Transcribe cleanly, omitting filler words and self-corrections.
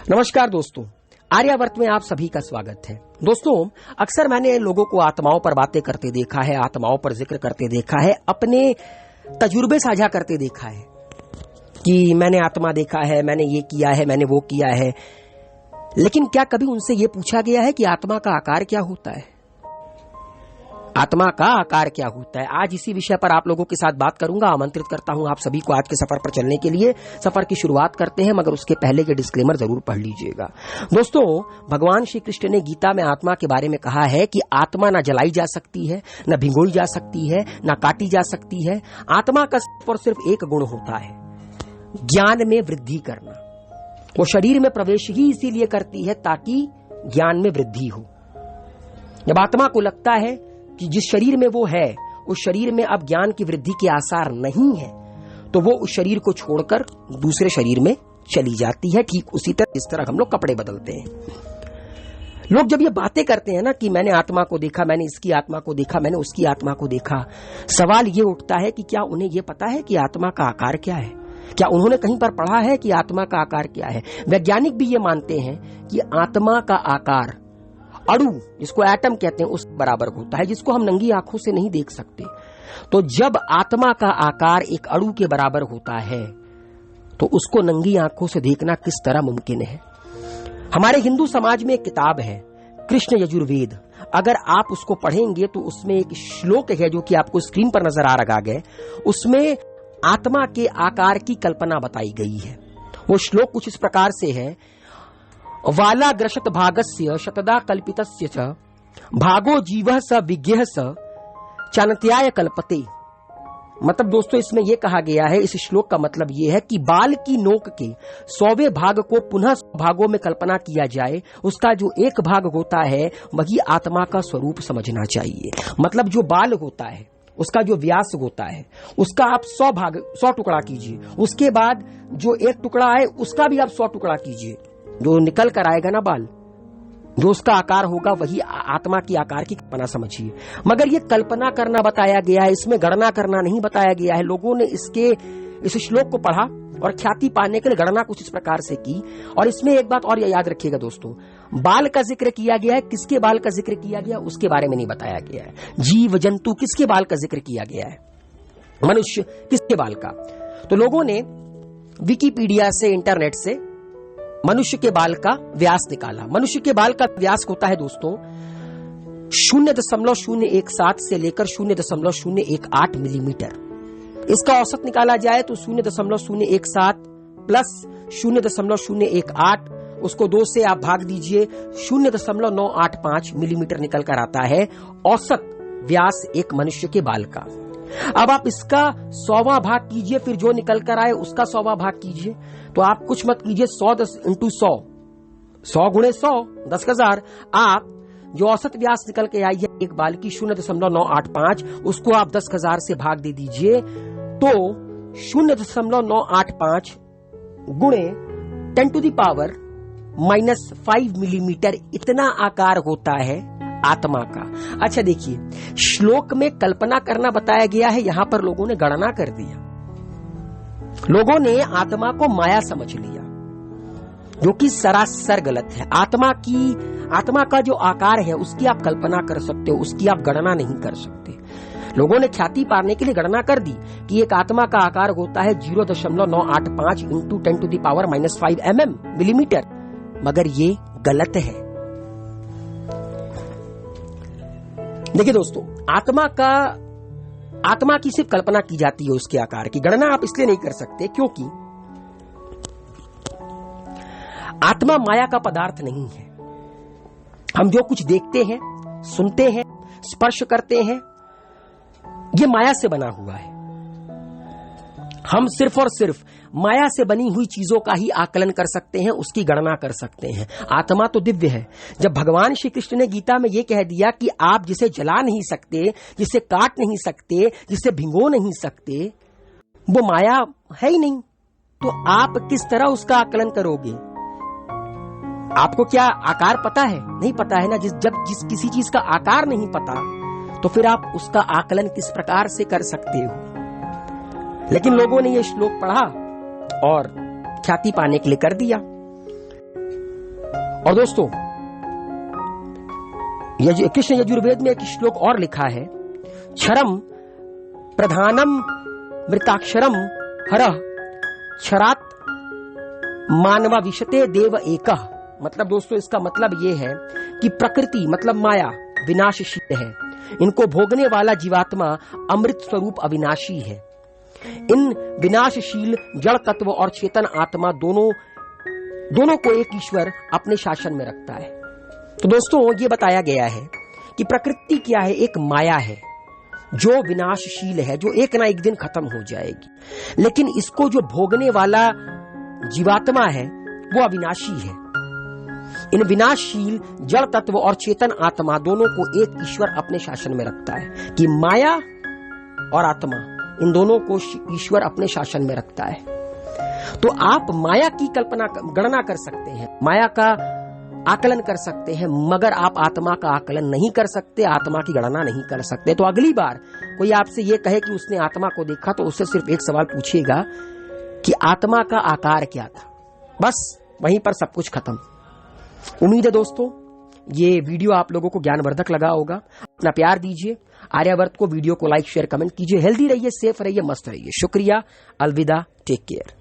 नमस्कार दोस्तों, आर्यावर्त में आप सभी का स्वागत है। दोस्तों, अक्सर मैंने लोगों को आत्माओं पर बातें करते देखा है, आत्माओं पर जिक्र करते देखा है, अपने तजुर्बे साझा करते देखा है कि मैंने आत्मा देखा है, मैंने ये किया है, मैंने वो किया है। लेकिन क्या कभी उनसे ये पूछा गया है कि आत्मा का आकार क्या होता है? आत्मा का आकार क्या होता है? आज इसी विषय पर आप लोगों के साथ बात करूंगा। आमंत्रित करता हूं आप सभी को आज के सफर पर चलने के लिए। सफर की शुरुआत करते हैं, मगर उसके पहले के डिस्क्लेमर जरूर पढ़ लीजिएगा। दोस्तों, भगवान श्री कृष्ण ने गीता में आत्मा के बारे में कहा है कि आत्मा ना जलाई जा सकती है, न भिगोई जा सकती है, न काटी जा सकती है। आत्मा का सिर्फ और सिर्फ एक गुण होता है, ज्ञान में वृद्धि करना। वो शरीर में प्रवेश ही इसीलिए करती है ताकि ज्ञान में वृद्धि हो। जब आत्मा को लगता है कि जिस शरीर में वो है उस शरीर में अब ज्ञान की वृद्धि के आसार नहीं है, तो वो उस शरीर को छोड़कर दूसरे शरीर में चली जाती है। ठीक उसी तरह जिस तरह हम लोग कपड़े बदलते हैं। लोग जब ये बातें करते हैं ना कि मैंने आत्मा को देखा, मैंने इसकी आत्मा को देखा, मैंने उसकी आत्मा को देखा, सवाल ये उठता है कि क्या उन्हें ये पता है कि आत्मा का आकार क्या है? क्या उन्होंने कहीं पर पढ़ा है कि आत्मा का आकार क्या है? वैज्ञानिक भी ये मानते हैं कि आत्मा का आकार अणु, जिसको एटम कहते हैं, उस बराबर होता है, जिसको हम नंगी आंखों से नहीं देख सकते। तो जब आत्मा का आकार एक अणु के बराबर होता है तो उसको नंगी आंखों से देखना किस तरह मुमकिन है? हमारे हिंदू समाज में एक किताब है, कृष्ण यजुर्वेद। अगर आप उसको पढ़ेंगे तो उसमें एक श्लोक है जो कि आपको स्क्रीन पर नजर आ रहा है। उसमें आत्मा के आकार की कल्पना बताई गई है। वो श्लोक कुछ इस प्रकार से है, वाला ग्रशत भागस्य शतदा कल्पितस्य च भागो जीवः स विज्ञः स चानत्याय कल्पते। मतलब दोस्तों, इसमें यह कहा गया है, इस श्लोक का मतलब यह है कि बाल की नोक के 100वें भाग को पुनः 100 भागों में कल्पना किया जाए, उसका जो एक भाग होता है वही आत्मा का स्वरूप समझना चाहिए। मतलब जो बाल होता है उसका जो व्यास होता है उसका आप 100 टुकड़ा कीजिए, उसके बाद जो एक टुकड़ा है उसका भी आप 100 टुकड़ा कीजिए, जो निकल कर आएगा ना बाल, जो उसका आकार होगा वही आत्मा की आकार की कल्पना समझिए। मगर ये कल्पना करना बताया गया है, इसमें गणना करना नहीं बताया गया है। लोगों ने इस श्लोक को पढ़ा और ख्याति पाने के लिए गणना कुछ इस प्रकार से की। और इसमें एक बात और याद रखिएगा दोस्तों, बाल का जिक्र किया गया है, किसके बाल का जिक्र किया गया उसके बारे में नहीं बताया गया है। जीव जंतु किसके बाल का जिक्र किया गया है, मनुष्य किसके बाल का। तो लोगों ने विकिपीडिया से, इंटरनेट से मनुष्य के बाल का व्यास निकाला। मनुष्य के बाल का व्यास होता है दोस्तों 0.017 से लेकर 0.018 मिलीमीटर। इसका औसत निकाला जाए तो 0.017 प्लस 0.018, उसको 2 से आप भाग दीजिए, 0.985 मिलीमीटर निकल कर आता है औसत व्यास एक मनुष्य के बाल का। अब आप इसका 100वां भाग कीजिए, फिर जो निकल कर आए उसका 100वां भाग कीजिए। तो आप कुछ मत कीजिए, 100 × 100, 100 × 100 10,000। आप जो औसत व्यास निकल के आई है एक बाल की 0.985, उसको आप 10,000 से भाग दे दीजिए, तो 0.985 गुणे 10⁻⁻5 मिलीमीटर इतना आकार होता है आत्मा का। अच्छा देखिए, श्लोक में कल्पना करना बताया गया है, यहां पर लोगों ने गणना कर दिया। लोगों ने आत्मा को माया समझ लिया, जो कि सरासर गलत है। आत्मा का जो आकार है उसकी आप कल्पना कर सकते हो, उसकी आप गणना नहीं कर सकते। लोगों ने ख्याति पाने के लिए गणना कर दी कि एक आत्मा का आकार होता है 0.985 × 10⁻⁻5 मिलीमीटर, मगर ये गलत है। देखिए दोस्तों, आत्मा की सिर्फ कल्पना की जाती है, उसके आकार की गणना आप इसलिए नहीं कर सकते क्योंकि आत्मा माया का पदार्थ नहीं है। हम जो कुछ देखते हैं, सुनते हैं, स्पर्श करते हैं, ये माया से बना हुआ है। हम सिर्फ और सिर्फ माया से बनी हुई चीजों का ही आकलन कर सकते हैं, उसकी गणना कर सकते हैं। आत्मा तो दिव्य है। जब भगवान श्री कृष्ण ने गीता में यह कह दिया कि आप जिसे जला नहीं सकते, जिसे काट नहीं सकते, जिसे भिगो नहीं सकते, वो माया है ही नहीं, तो आप किस तरह उसका आकलन करोगे? आपको क्या आकार पता है? नहीं पता है ना। जब किसी चीज का आकार नहीं पता तो फिर आप उसका आकलन किस प्रकार से कर सकते हो? लेकिन लोगों ने यह श्लोक पढ़ा और ख्याति पाने के लिए कर दिया। और दोस्तों, कृष्ण यजुर्वेद में एक श्लोक और लिखा है, क्षरम प्रधानम मृताक्षरम हरः क्षरात मानवा विशते देव एकः। मतलब दोस्तों, इसका मतलब ये है कि प्रकृति मतलब माया विनाशशील है, इनको भोगने वाला जीवात्मा अमृत स्वरूप अविनाशी है। इन विनाशशील जड़ तत्व और चेतन आत्मा दोनों को एक ईश्वर अपने शासन में रखता है। तो दोस्तों, ये बताया गया है कि प्रकृति क्या है, एक माया है जो विनाशशील है, जो एक ना एक दिन खत्म हो जाएगी, लेकिन इसको जो भोगने वाला जीवात्मा है वो अविनाशी है। इन विनाशशील जड़ तत्व और चेतन आत्मा दोनों को एक ईश्वर अपने शासन में रखता है कि माया और आत्मा, इन दोनों को ईश्वर अपने शासन में रखता है। तो आप माया की गणना कर सकते हैं, माया का आकलन कर सकते हैं, मगर आप आत्मा का आकलन नहीं कर सकते, आत्मा की गणना नहीं कर सकते। तो अगली बार कोई आपसे ये कहे कि उसने आत्मा को देखा, तो उससे सिर्फ एक सवाल पूछिएगा कि आत्मा का आकार क्या था, बस वहीं पर सब कुछ खत्म। उम्मीद है दोस्तों ये वीडियो आप लोगों को ज्ञानवर्धक लगा होगा। अपना प्यार दीजिए, आर्यावर्त को वीडियो को लाइक शेयर कमेंट कीजिए। हेल्दी रहिए, सेफ रहिए, मस्त रहिए। शुक्रिया, अलविदा, टेक केयर।